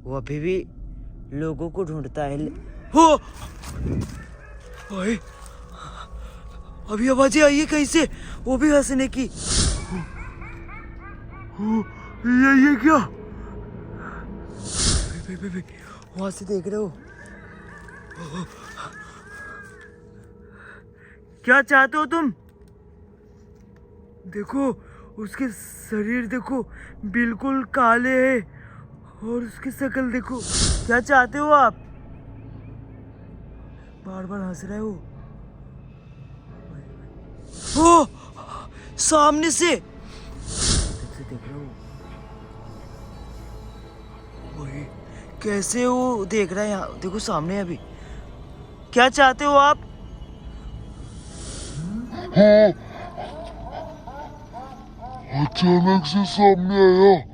वो अभी भी लोगों को ढूंढता है। हो ओए, अभी आवाजें आई है कहीं से, वो भी हंसने की। ये क्या? वहां से देख रहे हो? क्या चाहते हो तुम? देखो उसके शरीर देखो, बिल्कुल काले है, और उसकी शक्ल देखो। क्या चाहते हो आप? बार बार हंस रहे हो। ओ, सामने से देख रहे हो? वही कैसे वो देख रहा है यहाँ, देखो सामने अभी। क्या चाहते हो आप? हाँ, अचानक से सामने आया।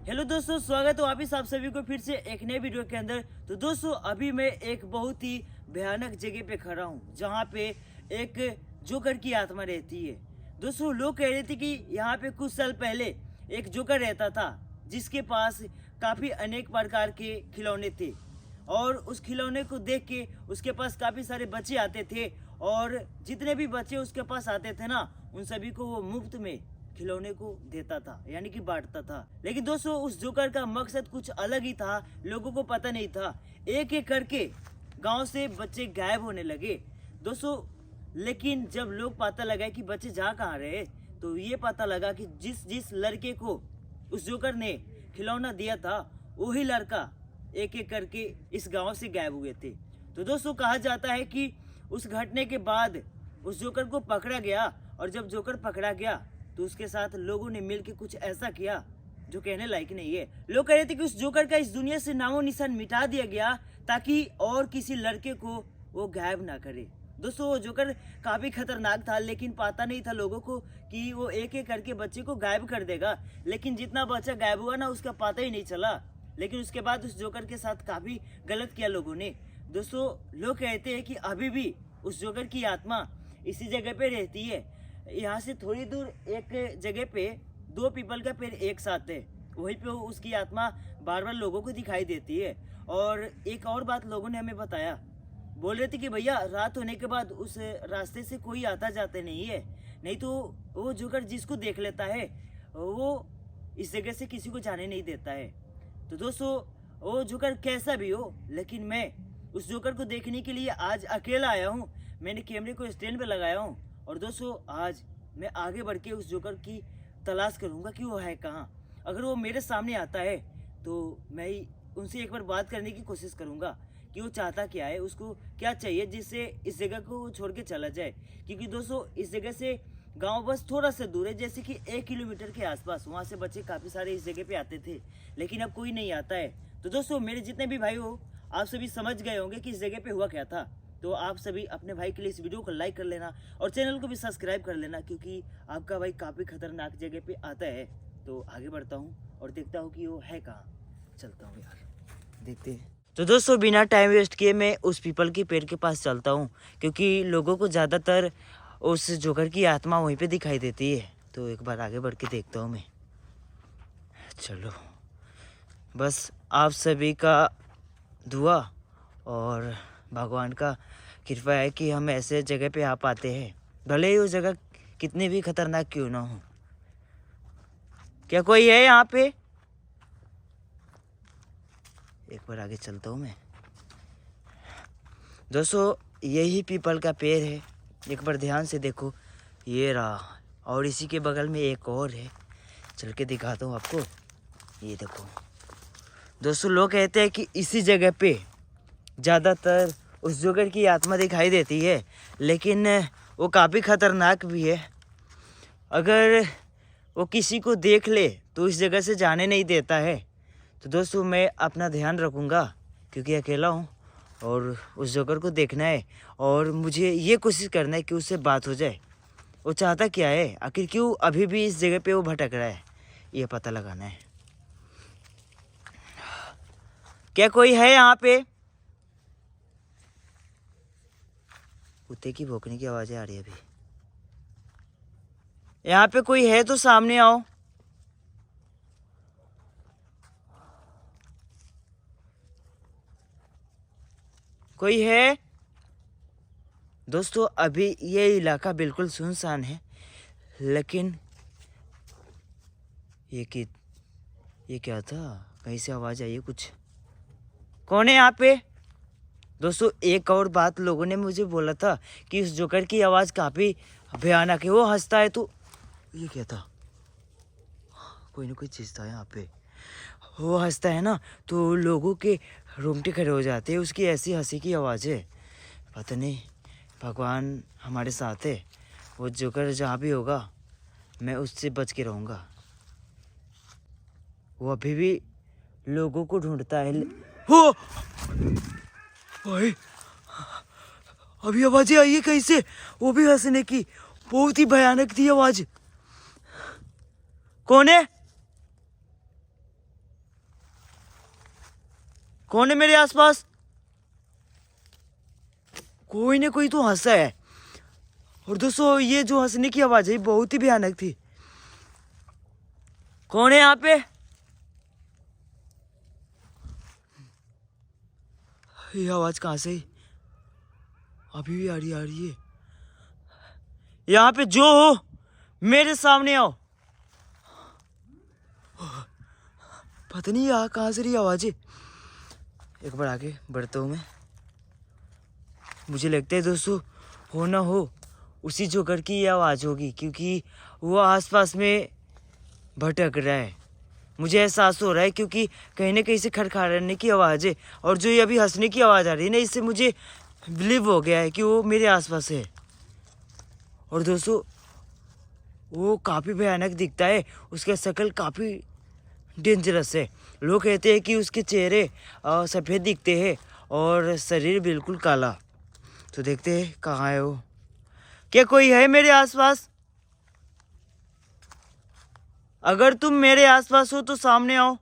हेलो दोस्तों, स्वागत है वापिस आप सभी को फिर से एक नए वीडियो के अंदर। तो दोस्तों अभी मैं एक बहुत ही भयानक जगह पे खड़ा हूँ, जहाँ पे एक जोकर की आत्मा रहती है। दोस्तों लोग कह रहे थे कि यहाँ पे कुछ साल पहले एक जोकर रहता था, जिसके पास काफी अनेक प्रकार के खिलौने थे, और उस खिलौने को देख के उसके पास काफी सारे बच्चे आते थे, और जितने भी बच्चे उसके पास आते थे ना, उन सभी को वो मुफ्त में खिलौने को देता था, यानी कि बांटता था। लेकिन दोस्तों उस जोकर का मकसद कुछ अलग ही था, लोगों को पता नहीं था। एक एक करके गांव से बच्चे गायब होने लगे दोस्तों। लेकिन जब लोग पता लगा कि बच्चे जा कहाँ रहे, तो ये पता लगा कि जिस जिस लड़के को उस जोकर ने खिलौना दिया था, वही लड़का एक एक करके इस गांव से गायब हुए थे। तो दोस्तों कहा जाता है कि उस घटने के बाद उस जोकर को पकड़ा गया, और जब जोकर पकड़ा गया तो उसके साथ लोगों ने मिलकर कुछ ऐसा किया जो कहने लायक नहीं है। लोग कह रहे थे कि उस जोकर का इस दुनिया से नामो निशान मिटा दिया गया, ताकि और किसी लड़के को वो गायब ना करे। दोस्तों वो जोकर काफी खतरनाक था, लेकिन पता नहीं था लोगों को कि वो एक एक करके बच्चे को गायब कर देगा। लेकिन जितना बच्चा गायब हुआ ना, उसका पता ही नहीं चला। लेकिन उसके बाद उस जोकर के साथ काफी गलत किया लोगों ने। दोस्तों लोग कहते हैं कि अभी भी उस जोकर की आत्मा इसी जगह पे रहती है। यहाँ से थोड़ी दूर एक जगह पे दो पीपल का पेड़ एक साथ है, वहीं पे उसकी आत्मा बार बार लोगों को दिखाई देती है। और एक और बात लोगों ने हमें बताया, बोल रहे थे कि भैया रात होने के बाद उस रास्ते से कोई आता जाता नहीं है, नहीं तो वो जोकर जिसको देख लेता है वो इस जगह से किसी को जाने नहीं देता है। तो दोस्तों वो जोकर कैसा भी हो, लेकिन मैं उस जोकर को देखने के लिए आज अकेला आया हूँ। मैंने कैमरे को स्टैंड पे लगाया हूँ, और दोस्तों आज मैं आगे बढ़ के उस जोकर की तलाश करूंगा कि वो है कहाँ। अगर वो मेरे सामने आता है तो मैं उनसे एक बार बात करने की कोशिश करूंगा कि वो चाहता क्या है, उसको क्या चाहिए जिससे इस जगह को छोड़ के चला जाए। क्योंकि दोस्तों इस जगह से गांव बस थोड़ा सा दूर है, जैसे कि 1 किलोमीटर के आसपास। वहाँ से बच्चे काफ़ी सारे इस जगह पे आते थे, लेकिन अब कोई नहीं आता है। तो दोस्तों मेरे जितने भी भाई हो, आप सभी समझ गए होंगे कि इस जगह पे हुआ क्या था। तो आप सभी अपने भाई के लिए इस वीडियो को लाइक कर लेना, और चैनल को भी सब्सक्राइब कर लेना, क्योंकि आपका भाई काफ़ी खतरनाक जगह पे आता है। तो आगे बढ़ता हूँ और देखता हूँ कि वो है कहाँ। चलता हूँ यार, देखते हैं। तो दोस्तों बिना टाइम वेस्ट किए मैं उस पीपल के पेड़ के पास चलता हूँ, क्योंकि लोगों को ज़्यादातर उस जोकर की आत्मा वहीं पे दिखाई देती है। तो एक बार आगे बढ़ के देखता हूँ मैं। चलो, बस आप सभी का दुआ और भगवान का कृपा है कि हम ऐसे जगह पे आ पाते हैं, भले ही वो जगह कितनी भी खतरनाक क्यों ना हो। क्या कोई है यहाँ पे? एक बार आगे चलता हूँ मैं। दोस्तों यही पीपल का पेड़ है, एक बार ध्यान से देखो, ये रहा। और इसी के बगल में एक और है, चल के दिखाता हूँ आपको। ये देखो दोस्तों, लोग कहते हैं कि इसी जगह पे ज़्यादातर उस जोकर की आत्मा दिखाई देती है, लेकिन वो काफ़ी खतरनाक भी है। अगर वो किसी को देख ले तो इस जगह से जाने नहीं देता है। तो दोस्तों मैं अपना ध्यान रखूँगा, क्योंकि अकेला हूँ और उस जोकर को देखना है, और मुझे ये कोशिश करना है कि उससे बात हो जाए। वो चाहता क्या है, आखिर क्यों अभी भी इस जगह पे वो भटक रहा है, ये पता लगाना है। क्या कोई है यहाँ पे? कुत्ते की भौंकने की आवाज़ें आ रही है अभी। यहाँ पे कोई है तो सामने आओ। कोई है? दोस्तों अभी ये इलाका बिल्कुल सुनसान है, लेकिन ये क्या था? कहीं से आवाज आई है कुछ। कौन है यहाँ पे? दोस्तों एक और बात लोगों ने मुझे बोला था कि उस जोकर की आवाज काफी भयानक है, वो हंसता है तो ये क्या था? कोई ना कोई चीज था यहाँ पे। वो हंसता है ना तो लोगों के रोंगटे खड़े हो जाते हैं, उसकी ऐसी हंसी की आवाज़ है। पता नहीं, भगवान हमारे साथ है। वो जोकर जहाँ भी होगा मैं उससे बच के रहूँगा। वो अभी भी लोगों को ढूंढता है। हो भाई, अभी आवाज़ें आई है कहीं से, वो भी हंसने की। बहुत ही भयानक थी आवाज़। कौन है? कौन है मेरे आसपास? कोई ना कोई तो हंसा है। और दोस्तों ये जो हंसने की आवाज है बहुत ही भयानक थी। कौन है यहाँ पे? ये आवाज कहाँ से? अभी भी आ रही है। यहाँ पे जो हो मेरे सामने आओ। पता नहीं यहाँ कहाँ से रही आवाज है। एक बार आगे बढ़ता हूँ मैं। मुझे लगता है दोस्तों हो ना हो उसी जोकर की ये आवाज़ होगी, क्योंकि वो आसपास में भटक रहा है। मुझे एहसास हो रहा है क्योंकि कहीं ना कहीं से खड़खड़ाने की आवाज़ है, और जो ये अभी हंसने की आवाज़ आ रही है ना, इससे मुझे बिलीव हो गया है कि वो मेरे आसपास है। और दोस्तों वो काफ़ी भयानक दिखता है, उसका शक्ल काफ़ी डेंजरस है। लोग कहते हैं कि उसके चेहरे सफ़ेद दिखते हैं और शरीर बिल्कुल काला। तो देखते हैं कहाँ है वो। क्या कोई है मेरे आसपास? अगर तुम मेरे आसपास हो तो सामने आओ।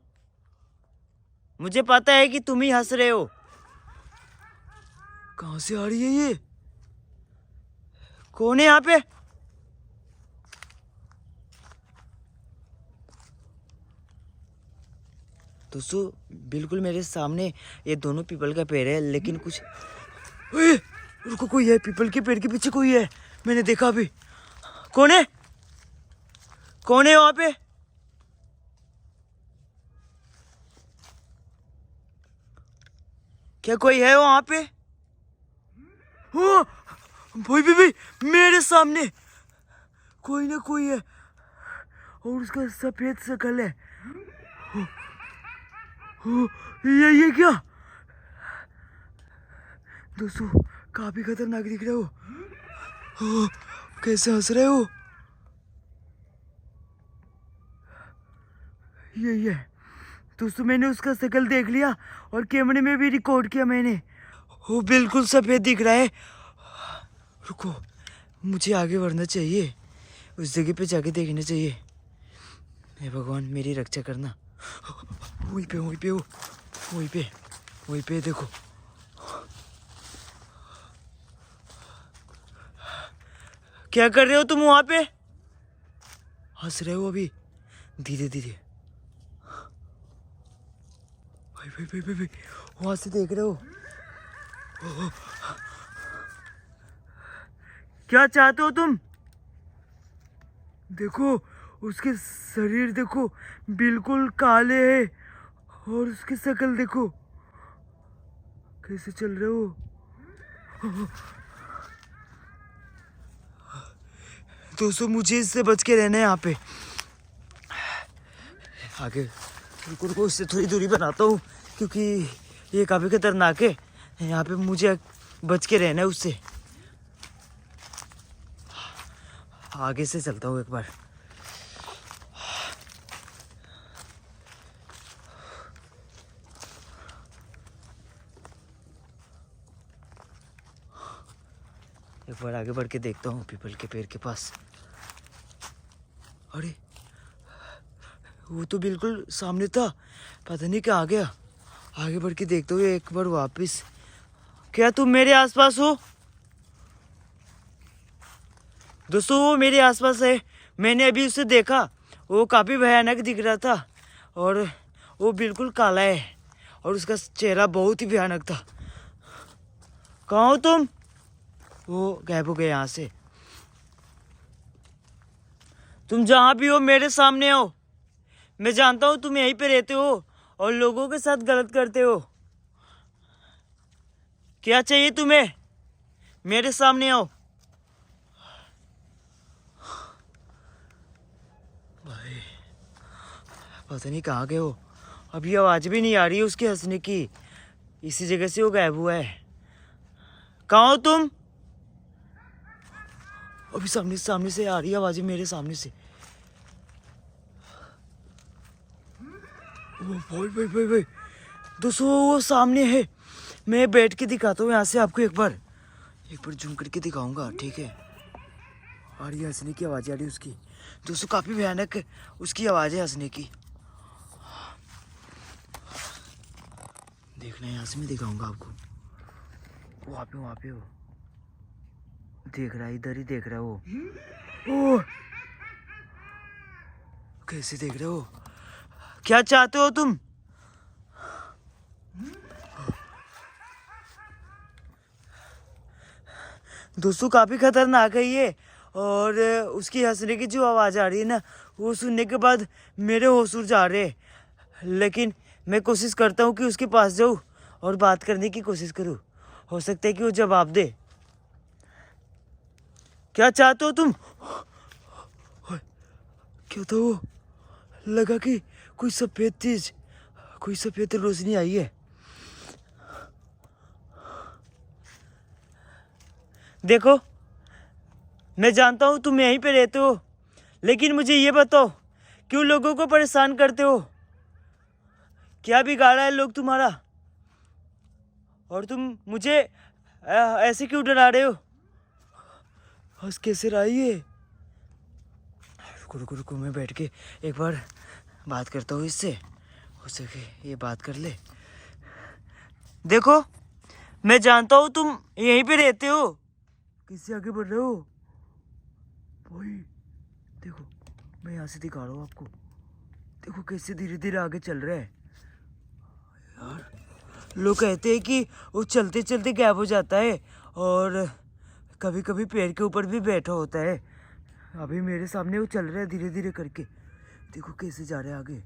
मुझे पता है कि तुम ही हंस रहे हो। कहाँ से आ रही है ये? कौन है यहाँ पे? दोस्तों बिल्कुल मेरे सामने ये दोनों पीपल का पेड़ है, लेकिन कुछ रुको, कोई है पीपल के पेड़ के पीछे, कोई है, मैंने देखा अभी। कौन है? कौन है वहां पे? क्या कोई है वहां पे? भाई मेरे सामने कोई ना कोई है, और उसका सफेद शकल है। ये क्या? दोस्तों काफी खतरनाक दिख रहा हो। कैसे हंस रहे हो? यही है दोस्तों, मैंने उसका शक्ल देख लिया और कैमरे में भी रिकॉर्ड किया मैंने। वो बिल्कुल सफेद दिख रहा है। रुको, मुझे आगे बढ़ना चाहिए, उस जगह पे जाके देखना चाहिए। हे भगवान मेरी रक्षा करना। वहीं पे देखो। क्या कर रहे हो तुम वहां पे? हंस रहे हो अभी धीरे धीरे। भाई वहां से देख रहे हो? क्या चाहते हो तुम? देखो उसके शरीर देखो बिल्कुल काले है, और उसकी शक्ल देखो कैसे चल रहे हो। दोस्तों मुझे इससे बच के रहना है यहाँ पे। आगे रुको, उससे थोड़ी दूरी बनाता हूँ क्योंकि ये काफ़ी खतरनाक है। यहाँ पे मुझे बच के रहना है उससे। आगे से चलता हूँ एक बार। एक बार आगे बढ़ के देखता हूँ पीपल के पेड़ के पास। अरे वो तो बिल्कुल सामने था, पता नहीं क्या आ गया। आगे बढ़ के देखते हुए एक बार वापस। क्या तुम मेरे आसपास हो? दोस्तों वो मेरे आसपास है, मैंने अभी उसे देखा। वो काफ़ी भयानक दिख रहा था, और वो बिल्कुल काला है, और उसका चेहरा बहुत ही भयानक था। कहाँ हो तुम? वो गायब हो गए यहाँ से। तुम जहाँ भी हो मेरे सामने आओ। मैं जानता हूँ तुम यहीं पे रहते हो और लोगों के साथ गलत करते हो। क्या चाहिए तुम्हें? मेरे सामने आओ। भाई पता नहीं कहाँ गए हो। अभी आवाज भी नहीं आ रही है उसके हंसने की। इसी जगह से वो गायब हुआ है। कहाँ हो तुम? अभी सामने सामने से आ रही है आवाजें, मेरे सामने से। ओ भाई भाई भाई भाई दोस्तों वो सामने है। मैं बैठ के दिखाता हूँ यहाँ से आपको एक बार जूम करके दिखाऊंगा, ठीक है? आ रही है हंसने की आवाज़, आ रही है उसकी। दोस्तों काफ़ी भयानक है उसकी आवाज़ है हंसने की। देखना यहाँ से मैं दिखाऊंगा आपको। वहाँ पे वो देख रहा है, इधर ही देख रहा है वो। ओ कैसे देख रहे हो? क्या चाहते हो तुम? दोस्तों काफी खतरनाक है ये। और उसकी हंसने की जो आवाज आ रही है ना, वो सुनने के बाद मेरे होश उड़ जा रहे हैं। लेकिन मैं कोशिश करता हूँ कि उसके पास जाऊँ और बात करने की कोशिश करूँ। हो सकता है कि वो जवाब दे। क्या चाहते हो तुम? क्या था वो? लगा कि कोई सफेद चीज, कोई सफेद रोशनी आई है। देखो मैं जानता हूँ तुम यहीं पे रहते हो, लेकिन मुझे ये बताओ क्यों लोगों को परेशान करते हो? क्या बिगाड़ा है लोग तुम्हारा? और तुम मुझे ऐसे क्यों डरा रहे हो? हंस कैसे रही है? रुको रुको रुको, मैं बैठ के एक बार बात करता हूँ इससे, हो सके ये बात कर ले। देखो मैं जानता हूँ तुम यहीं पे रहते हो, किससे आगे बढ़ रहे हो? भाई देखो मैं यहाँ से दिखा रहा हूँ आपको। देखो कैसे धीरे धीरे आगे चल रहा है यार। लोग कहते हैं कि वो चलते चलते गायब हो जाता है और कभी कभी पेड़ के ऊपर भी बैठा होता है। अभी मेरे सामने वो चल रहा है धीरे धीरे करके। देखो कैसे जा रहे हैं आगे।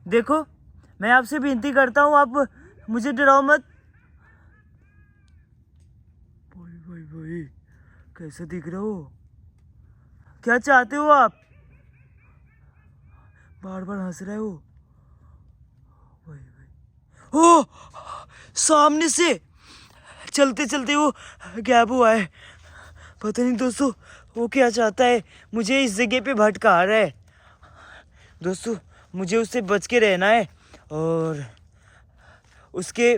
देखो मैं आपसे विनती करता हूँ, आप मुझे डराओ मत। भाई भाई भाई कैसे दिख रहे हो? क्या चाहते हो आप? बार बार हंस रहे हो। भाई भाई ओ सामने से चलते चलते वो गायब हुआ है। पता नहीं दोस्तों वो क्या चाहता है, मुझे इस जगह पे भटका रहा है। दोस्तों मुझे उससे बच के रहना है और उसके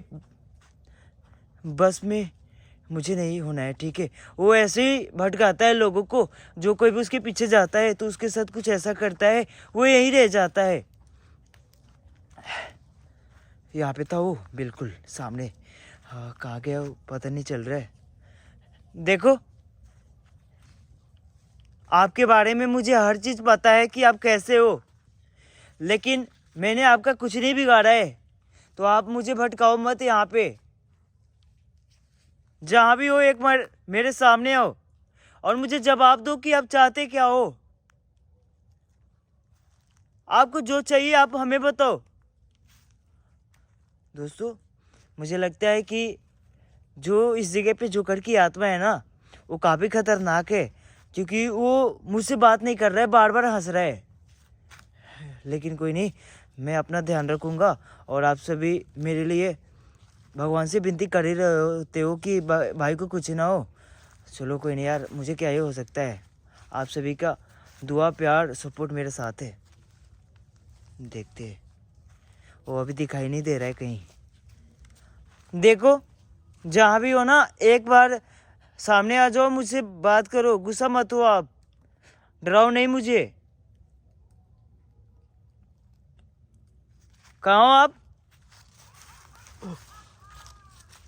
बस में मुझे नहीं होना है, ठीक है? वो ऐसे ही भटकाता है लोगों को। जो कोई भी उसके पीछे जाता है तो उसके साथ कुछ ऐसा करता है, वो यहीं रह जाता है। यहाँ पे था वो बिल्कुल सामने। हाँ कहाँ गया वो पता नहीं चल रहा है। देखो आपके बारे में मुझे हर चीज़ पता है कि आप कैसे हो, लेकिन मैंने आपका कुछ नहीं बिगाड़ा है, तो आप मुझे भटकाओ मत। यहाँ पे जहाँ भी हो एक बार मेरे सामने आओ और मुझे जवाब दो कि आप चाहते क्या हो। आपको जो चाहिए आप हमें बताओ। दोस्तों मुझे लगता है कि जो इस जगह पे जोकर की आत्मा है ना, वो काफ़ी खतरनाक है, क्योंकि वो मुझसे बात नहीं कर रहा है, बार बार हंस रहा है। लेकिन कोई नहीं, मैं अपना ध्यान रखूँगा और आप सभी मेरे लिए भगवान से विनती कर ही रहे होते हो कि भाई को कुछ ना हो। चलो कोई नहीं यार, मुझे क्या ही हो सकता है। आप सभी का दुआ प्यार सपोर्ट मेरे साथ है। देखते हैं, वो अभी दिखाई नहीं दे रहा है कहीं। देखो जहाँ भी हो ना, एक बार सामने आ जाओ, मुझसे बात करो, गुस्सा मत हो आप, डराओ नहीं मुझे। कहाँ हो आप?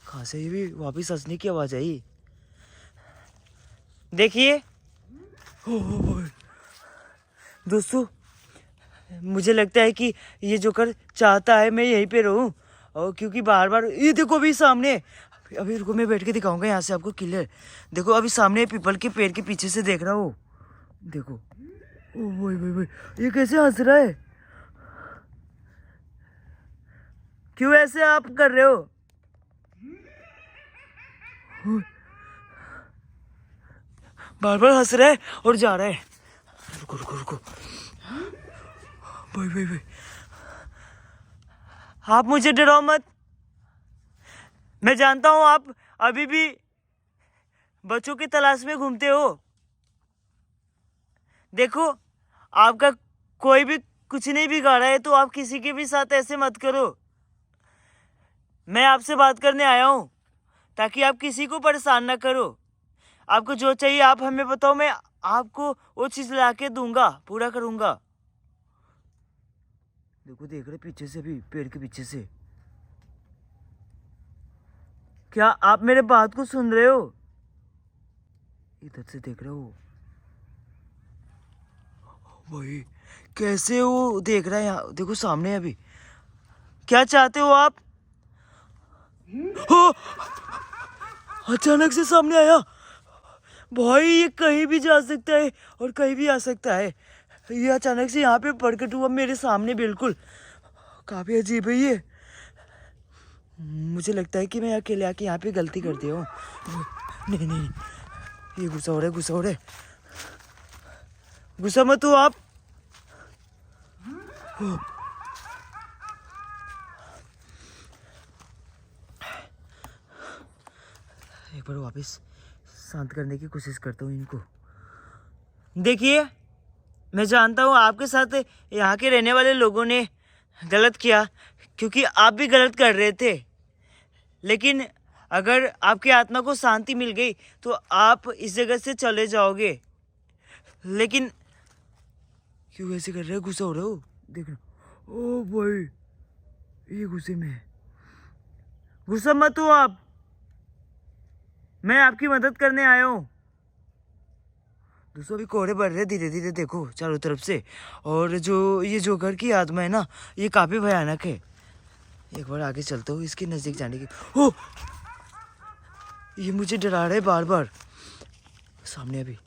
कहाँ से ये भी वापिस हंसने की आवाज आई? देखिए दोस्तों मुझे लगता है कि ये जोकर चाहता है मैं यहीं पे रहूं, और क्योंकि बार बार ये देखो भी सामने अभी रुको, मैं बैठ के दिखाऊंगा यहाँ से आपको क्लियर। देखो अभी सामने पीपल के पेड़ के पीछे से देख रहा हूँ। देखो, ओ भाई, ये कैसे हंस रहा है? क्यों ऐसे आप कर रहे हो? बार बार हंस रहा है और जा रहा है। रुको रुको रुको, भाई, आप मुझे डराओ मत। मैं जानता हूं आप अभी भी बच्चों की तलाश में घूमते हो। देखो, आपका कोई भी कुछ नहीं बिगाड़ा है, तो आप किसी के भी साथ ऐसे मत करो। मैं आपसे बात करने आया हूं ताकि आप किसी को परेशान ना करो। आपको जो चाहिए आप हमें बताओ, मैं आपको वो चीज ला के दूंगा, पूरा करूंगा। देखो, देख रहे पीछे से भी, पेड़ के पीछे से। क्या आप मेरे बात को सुन रहे हो? इधर से देख रहे हो भाई, कैसे वो देख रहा है यहाँ। देखो सामने है अभी। क्या चाहते हो आप? हो, अचानक से सामने आया भाई। ये कहीं भी जा सकता है और कहीं भी आ सकता है। ये अचानक से यहाँ पे प्रकट हुआ मेरे सामने, बिल्कुल काफी अजीब है ये। मुझे लगता है कि मैं अकेले आके यहाँ पे गलती कर दिया हूँ। नहीं, ये गुस्सा हो रहा है। गुस्सा मत हो आप। एक बार वापस शांत करने की कोशिश करता हूँ इनको। देखिए, मैं जानता हूँ आपके साथ यहाँ के रहने वाले लोगों ने गलत किया, क्योंकि आप भी गलत कर रहे थे। लेकिन अगर आपकी आत्मा को शांति मिल गई तो आप इस जगह से चले जाओगे। लेकिन क्यों ऐसे कर रहे हो? गुस्सा हो रहे हो? देख रहे हो? ओ भाई, ये गुस्से में है। गुस्सा मत हो आप, मैं आपकी मदद करने आया हूँ। दोस्तों, अभी कोहरे बढ़ रहे धीरे धीरे, देखो चारों तरफ से। और जो ये जोकर की आत्मा है ना, ये काफी भयानक है। एक बार आगे चलता हूँ इसके नजदीक जाने की। ओ, ये मुझे डरा रहा है बार बार। सामने अभी,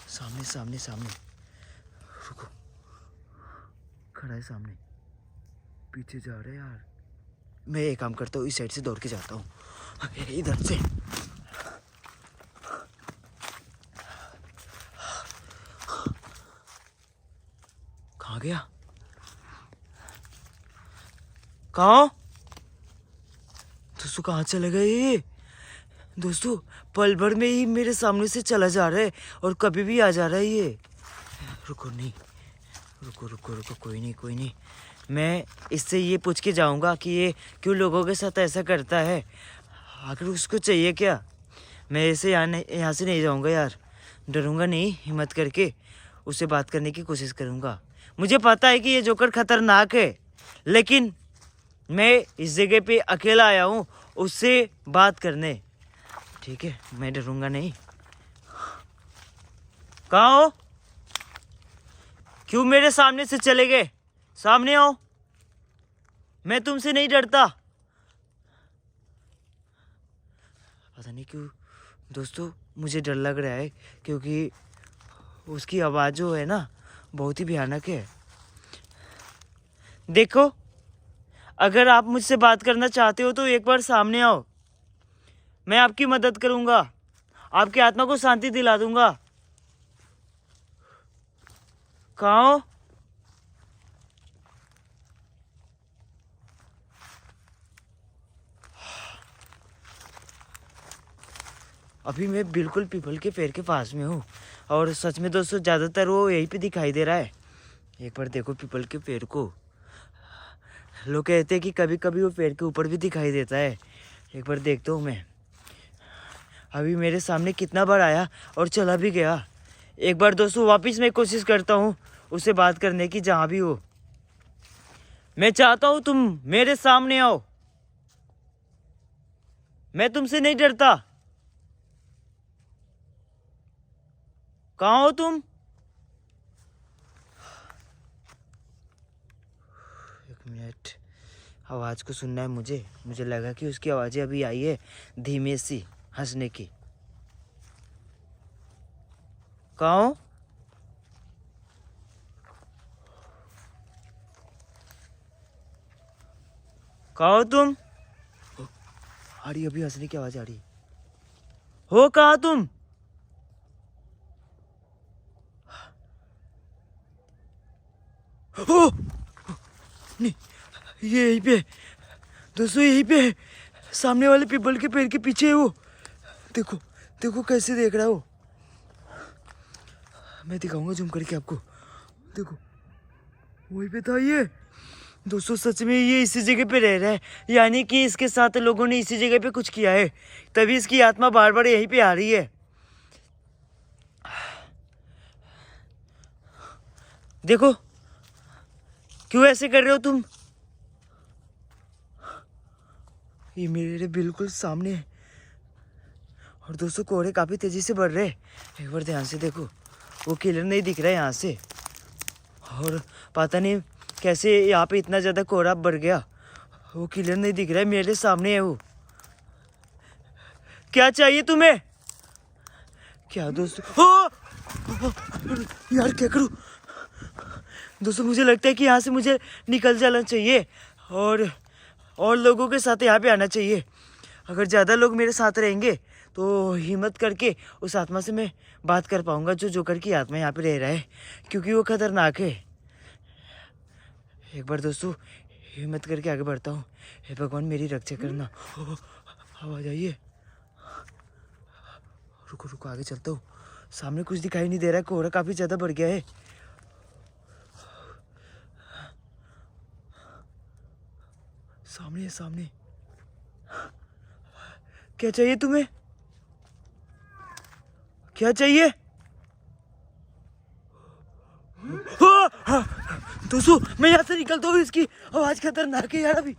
सामने रुको, खड़ा है सामने, पीछे जा रहा है यार। मैं एक काम करता हूँ, इस साइड से दौड़ के जाता हूँ, इधर से। कहाँ गया? कहाँ दोस्तों, कहाँ चले गए ये? दोस्तों, पल भर में ही मेरे सामने से चला जा रहा है और कभी भी आ जा रहा है ये। रुको, कोई नहीं। मैं इससे ये पूछ के जाऊंगा कि ये क्यों लोगों के साथ ऐसा करता है। आखिर उसको चाहिए क्या? मैं ऐसे यहाँ से नहीं जाऊंगा यार। डरूंगा नहीं, हिम्मत करके उससे बात करने की कोशिश करूंगा। मुझे पता है कि ये जोकर खतरनाक है, लेकिन मैं इस जगह पे अकेला आया हूँ उससे बात करने। ठीक है, मैं डरूंगा नहीं। कहाँ हो? क्यों मेरे सामने से चले गए? सामने आओ, मैं तुमसे नहीं डरता। पता नहीं क्यों दोस्तों, मुझे डर लग रहा है, क्योंकि उसकी आवाज़ जो है ना, बहुत ही भयानक है। देखो, अगर आप मुझसे बात करना चाहते हो तो एक बार सामने आओ, मैं आपकी मदद करूंगा, आपकी आत्मा को शांति दिला दूंगा। कहाँ हो? अभी मैं बिल्कुल पीपल के पेड़ के पास में हूँ, और सच में दोस्तों ज़्यादातर वो यहीं पे दिखाई दे रहा है। एक बार देखो पीपल के पेड़ को। लोग कहते हैं कि कभी कभी वो पेड़ के ऊपर भी दिखाई देता है। एक बार देखता हूँ मैं। अभी मेरे सामने कितना बार आया और चला भी गया। एक बार दोस्तों वापस मैं कोशिश करता हूँ उससे बात करने की, जहाँ भी हो। मैं चाहता हूँ तुम मेरे सामने आओ, मैं तुमसे नहीं डरता। कहाँ हो तुम? एक मिनट, आवाज़ को सुनना है मुझे। मुझे लगा कि उसकी आवाज़ें अभी आई है धीमे सी हंसने की। कहाँ हो? कहाँ हो तुम? आ रही, अभी हंसने की आवाज़ आ रही। हो कहाँ तुम? ओ नहीं, ये यहीं पे दोस्तों, यहीं पे है। सामने वाले पीपल के पेड़ के पीछे है वो। देखो देखो कैसे देख रहा है वो। मैं दिखाऊंगा जूम करके आपको। देखो वहीं पे था ये। दोस्तों सच में ये इसी जगह पे रह रहा है, यानी कि इसके साथ लोगों ने इसी जगह पे कुछ किया है, तभी इसकी आत्मा बार बार यहीं पे आ रही है। देखो क्यों ऐसे कर रहे हो तुम? ये मेरे बिल्कुल सामने है। और दोस्तों कोहरे काफी तेजी से बढ़ रहे हैं। एक बार ध्यान से देखो, वो किलर नहीं दिख रहा है यहाँ से। और पता नहीं कैसे यहाँ पे इतना ज्यादा कोहरा बढ़ गया। वो किलर नहीं दिख रहा है, मेरे सामने है वो। क्या चाहिए तुम्हें? क्या दोस्तों? हो! यार क्या करूं? दोस्तों मुझे लगता है कि यहाँ से मुझे निकल जाना चाहिए और लोगों के साथ यहाँ पे आना चाहिए। अगर ज़्यादा लोग मेरे साथ रहेंगे तो हिम्मत करके उस आत्मा से मैं बात कर पाऊंगा, जो जोकर की आत्मा यहाँ पे रह रहा है, क्योंकि वो खतरनाक है। एक बार दोस्तों हिम्मत करके आगे बढ़ता हूँ। हे भगवान मेरी रक्षा करना। आवाज आई है। रुको रुको आगे चलता हूँ। सामने कुछ दिखाई नहीं दे रहा है, कोहरा काफी ज्यादा बढ़ गया है। सामने है सामने। क्या चाहिए तुम्हें? क्या चाहिए? दोस्तों मैं यहाँ से निकलता हूँ, इसकी आवाज खतरनाक है यार अभी।